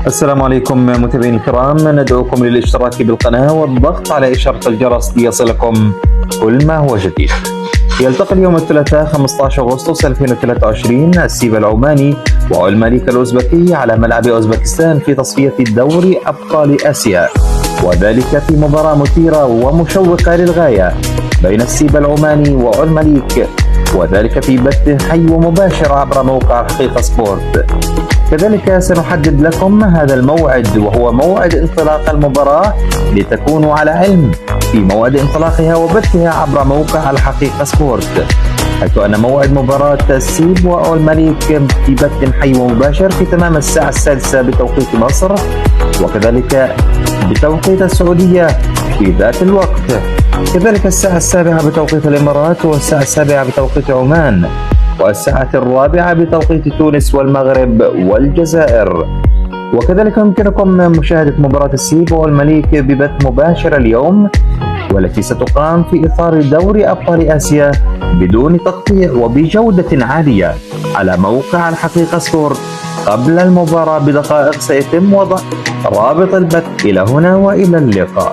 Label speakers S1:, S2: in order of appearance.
S1: السلام عليكم متابعينا الكرام، ندعوكم للاشتراك بالقناة والضغط على إشارة الجرس ليصلكم كل ما هو جديد. يلتقي اليوم الثلاثاء 15 أغسطس 2023 السيب العماني والملك الأوزبكي على ملعب أوزبكستان في تصفية دوري أبطال آسيا، وذلك في مباراة مثيرة ومشوقة للغاية بين السيب العماني والملك، وذلك في بث حي ومباشر عبر موقع حقيقة سبورت. كذلك سنحدد لكم هذا الموعد وهو موعد انطلاق المباراة لتكونوا على علم في موعد انطلاقها وبثها عبر موقع الحقيقة سبورت، حيث أن موعد مباراة السيب والملك في بث حي ومباشر في تمام الساعة 6 بتوقيت مصر، وكذلك بتوقيت السعودية في ذات الوقت، كذلك الساعة 7 بتوقيت الإمارات والساعة 7 بتوقيت عمان والساعة 4 بتوقيت تونس والمغرب والجزائر. وكذلك يمكنكم مشاهدة مباراة السيب والملك ببث مباشر اليوم، والتي ستقام في إطار دوري أبطال آسيا بدون تقطيع وبجودة عالية على موقع الحقيقة سبورت. قبل المباراة بدقائق سيتم وضع رابط البث. إلى هنا وإلى اللقاء.